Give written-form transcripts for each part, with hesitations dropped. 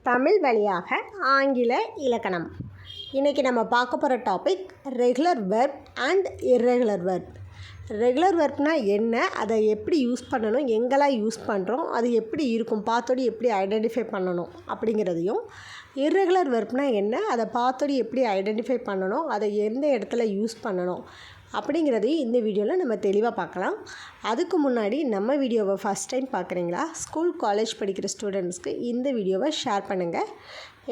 தமிழ் வழியாக ஆங்கில இலக்கணம். இன்றைக்கி நம்ம பார்க்க போகிற topic regular verb and irregular verb. Regular வெர்ப்னால் என்ன, அதை எப்படி யூஸ் பண்ணணும், எங்கெல்லாம் யூஸ் பண்ணுறோம், அது எப்படி இருக்கும், பார்த்தோடி எப்படி ஐடென்டிஃபை பண்ணணும் அப்படிங்கிறதையும், இர்ரெகுலர் வெர்ப்னால் என்ன, அதை பார்த்தோடி எப்படி ஐடென்டிஃபை பண்ணணும், அதை எந்த இடத்துல யூஸ் பண்ணணும் அப்படிங்கிறதையும் இந்த வீடியோவில் நம்ம தெளிவாக பார்க்கலாம். அதுக்கு முன்னாடி நம்ம வீடியோவை ஃபஸ்ட் டைம் பார்க்குறீங்களா, ஸ்கூல் காலேஜ் படிக்கிற ஸ்டூடெண்ட்ஸ்க்கு இந்த வீடியோவை ஷேர் பண்ணுங்கள்.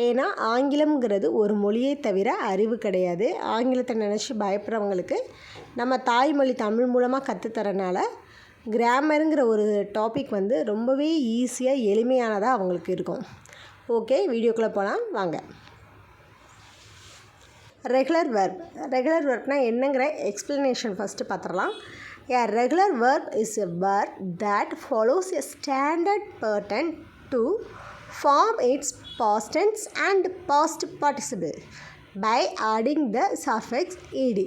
ஏன்னா ஆங்கிலம்ங்கிறது ஒரு மொழியை தவிர அறிவு கிடையாது. ஆங்கிலத்தை நினச்சி பயப்படுறவங்களுக்கு நம்ம தாய்மொழி தமிழ் மூலமாக கற்றுத்தரனால கிராமருங்கிற ஒரு டாபிக் ரொம்பவே ஈஸியாக எளிமையானதாக அவங்களுக்கு இருக்கும். ஓகே, வீடியோக்குள்ளே போகலாம் வாங்க. ரெகுலர் வெர்ப்னால் என்னங்கிற எக்ஸ்ப்ளனேஷன் ஃபஸ்ட்டு பார்த்துடலாம். A regular verb is a verb that follows a standard pattern to form its past tense and past participle by adding the suffix ed.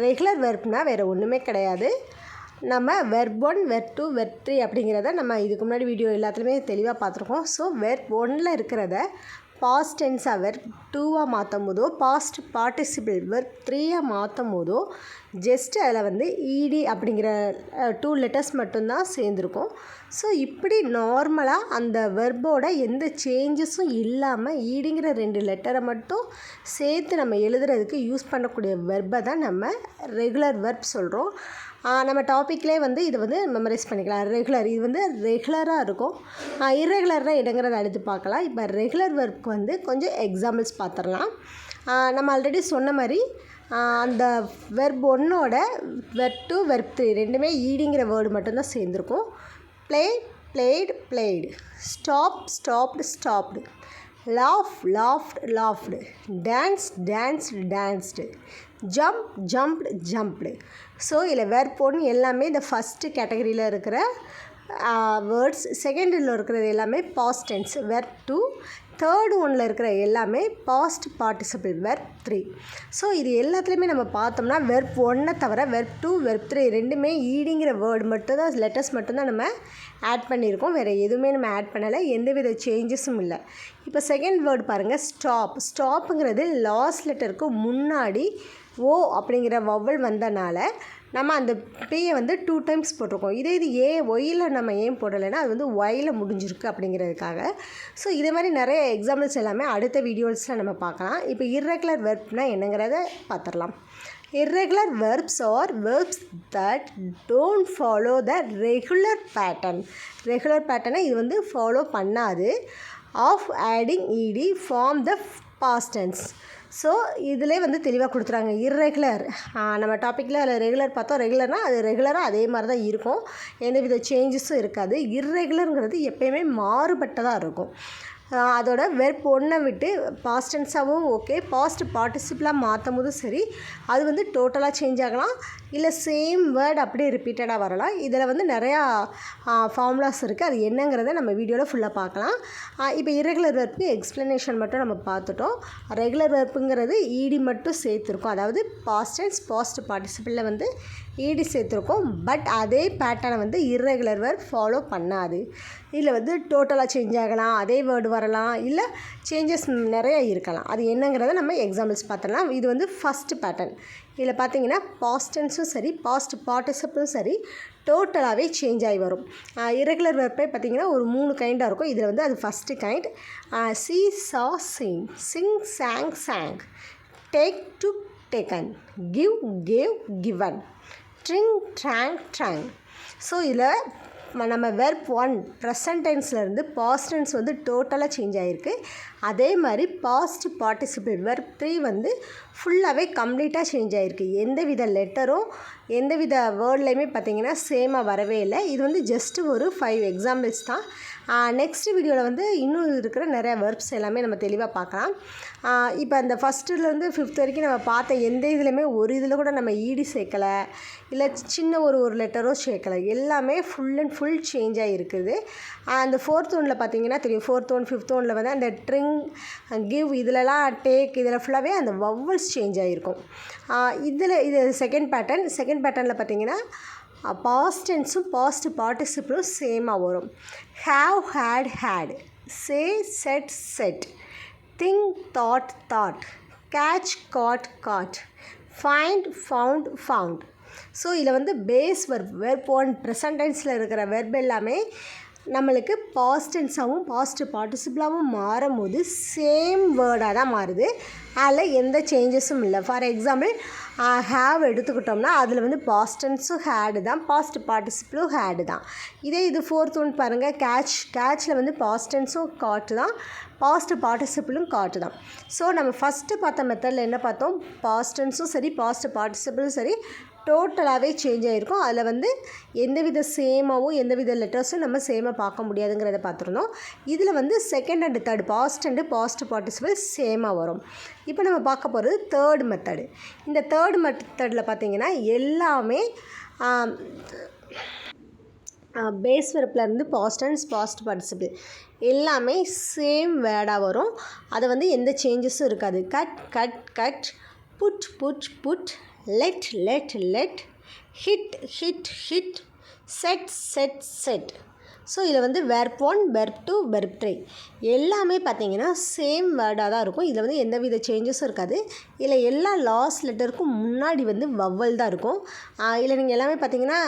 Regular வெர்ப்னால் வேறு ஒன்றுமே கிடையாது. நம்ம வெர்ப் 1, வெர்ப் 2, வெர்ப் 3 அப்படிங்கிறத நம்ம இதுக்கு முன்னாடி வீடியோ எல்லாத்துலேயுமே தெளிவாக பார்த்துருக்கோம். ஸோ வெர்ப் 1ல் இருக்கிறத பாஸ்ட் டென்ஸாக வெர்ப் 2வாக மாற்றும் போதோ, பாஸ்ட் பார்ட்டிசிபிள் வெர்ப் 3யாக மாற்றும் போதோ ஜஸ்ட் அதில் இடி அப்படிங்கிற 2 லெட்டர்ஸ் மட்டும்தான் சேர்ந்துருக்கும். ஸோ இப்படி நார்மலாக அந்த வெர்போட எந்த சேஞ்சஸும் இல்லாமல் ஈடிங்கிற 2 லெட்டரை மட்டும் சேர்த்து நம்ம எழுதுறதுக்கு யூஸ் பண்ணக்கூடிய வெர்பை தான் நம்ம ரெகுலர் வெர்ப் சொல்கிறோம். நம்ம டாப்பிக்லேயே இதை மெமரைஸ் பண்ணிக்கலாம். ரெகுலர் இது ரெகுலராக இருக்கும். இர்ரெகுலராக இடங்கிறத அடுத்து பார்க்கலாம். இப்போ ரெகுலர் வெர்ப்க்கு கொஞ்சம் எக்ஸாம்பிள்ஸ் பார்த்துடலாம். நம்ம ஆல்ரெடி சொன்ன மாதிரி அந்த வெர்ப் 1ஓட வெர்ப் 2, வெர்ப் 3 ரெண்டுமே ஈடிங்கிற வேர்டு மட்டும்தான் சேர்ந்துருக்கும். Play, played, played. Stop, stopped, stopped. Laugh, laughed, laughed. Dance, danced, danced. Jump, jumped, jumped. So இதில் வெர்ப் 1 எல்லாமே இந்த ஃபஸ்ட்டு கேட்டகரியில் இருக்கிற வேர்ட்ஸ், செகண்டில் இருக்கிறது எல்லாமே பாஸ்ட் டென்ஸ் வெர்ப் 2, தேர்டு ஒன்றில் இருக்கிற எல்லாமே பாஸ்ட் பார்ட்டிசிபிள் வெர்ப் 3. ஸோ இது எல்லாத்துலேயுமே நம்ம பார்த்தோம்னா வெர்ப் 1 தவிர வெர்ப் 2, வெர்ப் 3 ரெண்டுமே ஈடிங்கிற வேர்டு மட்டும்தான், லெட்டர்ஸ் மட்டும்தான் நம்ம ஆட் பண்ணியிருக்கோம். வேறு எதுவுமே நம்ம ஆட் பண்ணலை, எந்தவித சேஞ்சஸும் இல்லை. இப்போ செகண்ட் வேர்டு பாருங்கள், ஸ்டாப். ஸ்டாப்புங்கிறது லாஸ்ட் லெட்டருக்கு முன்னாடி ஓ அப்படிங்கிற வவ்வல் வந்தனால நம்ம அந்த பேயை 2 டைம்ஸ் போட்டிருக்கோம். இது ஒயில் நம்ம ஏன் போடலைன்னா அது ஒயில் முடிஞ்சிருக்கு அப்படிங்கிறதுக்காக. ஸோ இதே மாதிரி நிறைய எக்ஸாம்பிள்ஸ் எல்லாமே அடுத்த வீடியோஸில் நம்ம பார்க்கலாம். இப்போ இர்ரெகுலர் வெர்ப்னால் என்னங்கிறத பார்த்துடலாம். Irregular verbs are verbs that don't follow the regular pattern. Regular pattern இது ஃபாலோ பண்ணாது. Of adding ed form the past tense. So இதிலே தெளிவாக கொடுத்துறாங்க. இர்ரெகுலர் நம்ம டாப்பிக்கில் அதில் ரெகுலர் பார்த்தோம். ரெகுலர்னால் அது ரெகுலராக அதே மாதிரி தான் இருக்கும், எந்தவித சேஞ்சஸும் இருக்காது. இர்ரெகுலருங்கிறது எப்போயுமே மாறுபட்டதாக இருக்கும். அதோட வெர்ப் 1 விட்டு பாஸ்ட் டென்ஸாகவும் ஓகே, பாஸ்ட் பார்ட்டிசிபிளாக மாற்றும் போதும் சரி, அது டோட்டலாக சேஞ்ச் ஆகலாம், இல்லை சேம் வேர்ட் அப்படியே ரிப்பீட்டடாக வரலாம். இதில் நிறையா ஃபார்முலாஸ் இருக்குது. அது என்னங்கிறத நம்ம வீடியோவில் ஃபுல்லாக பார்க்கலாம். இப்போ இர்ரெகுலர் வெர்ப்புக்கு எக்ஸ்ப்ளனேஷன் மட்டும் நம்ம பார்த்துட்டோம். ரெகுலர் வெர்ப்புங்கிறது ஈடி மட்டும் சேர்த்துருக்கோம், அதாவது பாஸ்ட் டென்ஸ் பாஸ்ட் பார்ட்டிசிபிளில் ஈடி சேர்த்துருக்கோம். பட் அதே பேட்டர்னை இர்ரெகுலர் வெர்ப் ஃபாலோ பண்ணாது. இதில் டோட்டலாக சேஞ்ச் ஆகலாம், அதே வேர்டு வரலாம், இல்லை சேஞ்சஸ் நிறையா இருக்கலாம். அது என்னங்கிறத நம்ம எக்ஸாம்பிள்ஸ் பார்த்துடலாம். இது ஃபஸ்ட்டு பேட்டர்ன். இதில் பார்த்தீங்கன்னா பாஸ்ட் டென்ஸும் சரி, பாஸ்ட் பார்ட்டிசிபிளும் சரி, டோட்டலாகவே சேஞ்ச் ஆகி வரும். இர்ரெகுலர் வெர்ப்பே பார்த்திங்கன்னா ஒரு 3 கைண்டாக இருக்கும். இதில் அது first kind. See, saw, seen. Sing, sang, sung. Take, took, taken. Give, gave, given. Drink, drank, drunk. So இதில் நம்ம வெர்ப் 1 ப்ரெசன்ட் டென்ஸ்லேருந்து பாஸ்ட் டென்ஸ் டோட்டலாக சேஞ்ச் ஆகிருக்கு. அதே மாதிரி பாஸ்ட் பார்ட்டிசிபிள் வெர்ப் 3 ஃபுல்லாகவே கம்ப்ளீட்டாக சேஞ்ச் ஆகிருக்கு. எந்தவித லெட்டரும் எந்தவித வேர்ட்லேயுமே பார்த்திங்கன்னா சேமாக வரவே இல்லை. இது ஜஸ்ட்டு ஒரு 5 எக்ஸாம்பிள்ஸ் தான். நெக்ஸ்ட் வீடியோவில் இன்னும் இருக்கிற நிறையா வெர்ப்ஸ் எல்லாமே நம்ம தெளிவாக பார்க்கலாம். இப்போ அந்த ஃபஸ்ட்டுலேருந்து 5th வரைக்கும் நம்ம பார்த்த எந்த இதுலையுமே ஒரு இதில் கூட நம்ம ஈடி சேர்க்கலை, இல்லை சின்ன ஒரு லெட்டரோ சேர்க்கலை. எல்லாமே ஃபுல் அண்ட் ஃபுல் சேஞ்சாக இருக்குது. அந்த 4th ஒன்றில் பார்த்திங்கன்னா தெரியும். 4th ஒன் 5th ஒன்றில் அந்த ட்ரிங், கிவ், இதிலலாம் டேக், இதில் ஃபுல்லாகவே அந்த வவ்வல்ஸ் சேஞ்ச் ஆகிருக்கும். இது செகண்ட் பேட்டர்ன். செகண்ட் பேட்டர்னில் பார்த்திங்கன்னா பாஸ்ட் டென்ஸும் பாஸ்ட் பார்ட்டிசிபிளும் சேமாக வரும். Have, had, had. say, said, said, think, thought, thought, catch, caught, caught, find, found, found. So இதில் வந்து பேஸ் வெர்ப் ஒன் ப்ரெசன்ட் டென்ஸில் இருக்கிற வெர்ப் எல்லாமே நம்மளுக்கு பாஸ்ட் டென்ஸாகவும் பாஸ்ட் பார்ட்டிசிபிளாகவும் மாறும் போது சேம் வேர்டாக தான் மாறுது. அதில் எந்த சேஞ்சஸும் இல்லை. ஃபார் எக்ஸாம்பிள் ஹேவ் எடுத்துக்கிட்டோம்னா அதில் வந்து பாஸ்ட் டென்ஸும் ஹேடு தான், பாஸ்ட் பார்ட்டிசிபிளும் ஹேடு தான். இதே இது ஃபோர்த் ஒன் பாருங்கள், கேட்சில் வந்து பாஸ்ட் டென்ஸும் காட்டு தான், பாஸ்ட் பார்ட்டிசிபிளும் காட்டு தான். ஸோ நம்ம ஃபஸ்ட்டு பார்த்த மெத்தடில் என்ன பார்த்தோம், பாஸ்ட் டென்ஸும் சரி பாஸ்ட் பார்ட்டிசிபிளும் சரி டோட்டலாகவே சேஞ்ச் ஆகிருக்கும். அதில் வந்து எந்தவித சேமாகவும் எந்தவித லெட்டர்ஸும் நம்ம சேமாக பார்க்க முடியாதுங்கிறத பார்த்துருந்தோம். இதில் வந்து second and third past and past participle சேமாக வரும். இப்போ நம்ம பார்க்க போகிறது தேர்ட் மெத்தடு. இந்த தேர்ட் மெத்தடில் பார்த்திங்கன்னா எல்லாமே பேஸ் வெர்ப்லேருந்து பாஸ்ட் டென்ஸ் பாஸ்ட் பார்ட்டிசிபிள் எல்லாமே சேம் வேர்டாக வரும். அதை வந்து எந்த சேஞ்சஸும் இருக்காது. Cut cut cut, put put put, let let let, hit hit hit, set set set. So இதில் வந்து வெர்ப் 1 வெர்ப் 2 வெர்ப் 3 எல்லாமே பார்த்திங்கன்னா சேம் வேர்டாக தான் இருக்கும். இதில் வந்து எந்தவித சேஞ்சஸும் இருக்காது. இதில் எல்லா லாஸ்ட் லெட்டருக்கும் முன்னாடி வந்து வவ்வல் தான் இருக்கும். இதில் நீங்கள் எல்லாமே பார்த்திங்கன்னா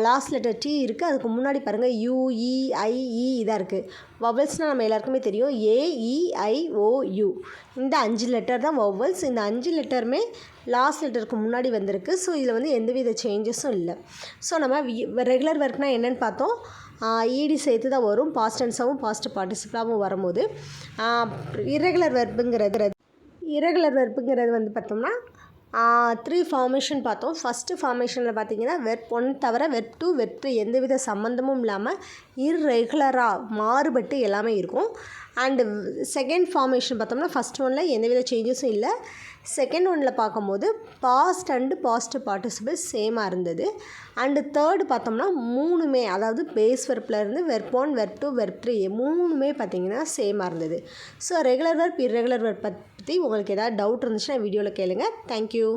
லாஸ்ட் லெட்டர் டி இருக்குது, அதுக்கு முன்னாடி பாருங்கள் யூஇ ஐஇ இதாக இருக்குது. வவ்வல்ஸ்னால் நம்ம எல்லாருக்குமே தெரியும், ஏஇஐஓயு இந்த 5 லெட்டர் தான் வவ்வல்ஸ். இந்த 5 லெட்டருமே லாஸ்ட் லெட்டருக்கு முன்னாடி வந்திருக்கு. ஸோ இதில் வந்து எந்தவித சேஞ்சஸும் இல்லை. ஸோ நம்ம ரெகுலர் ஒர்க்னால் என்னென்னு பார்த்தோம், ஈடி சேர்த்து தான் வரும். பாஸ்ட் டென்ஸாகவும் பாஸ்ட் பார்ட்டிசிபிளாகவும் வரும்போது இரகுலர் வெர்புங்கிறது வந்து பார்த்தோம்னா 3 ஃபார்மேஷன் பார்த்தோம். ஃபஸ்ட்டு ஃபார்மேஷனில் பார்த்திங்கன்னா வெர்ப் 1 தவிர வெர்ப் 2 வெர்ப் 3 எந்தவித சம்மந்தமும் இல்லாமல் இர்ரெகுலராக மாறுபட்டு எல்லாமே இருக்கும். அண்டு செகண்ட் ஃபார்மேஷன் பார்த்தோம்னா ஃபஸ்ட் ஒன்னில் எந்தவித சேஞ்சஸும் இல்லை. செகண்ட் ஒன்னில் பார்க்கும்போது பாஸ்ட் அண்டு பாஸ்ட் பார்ட்டிசிபிள் சேமாக இருந்தது. அண்டு தேர்டு பார்த்தோம்னா மூணுமே, அதாவது பேஸ் வெர்ப்லேருந்து வெர்ப் 1 வெர்ப் 2 வெர்ப் 3 மூணுமே பார்த்திங்கன்னா சேமாக இருந்தது. So regular verb irregular verb பற்றி உங்களுக்கு ஏதாவது டவுட் இருந்துச்சுன்னா வீடியோவில் கேளுங்க. தேங்க்யூ.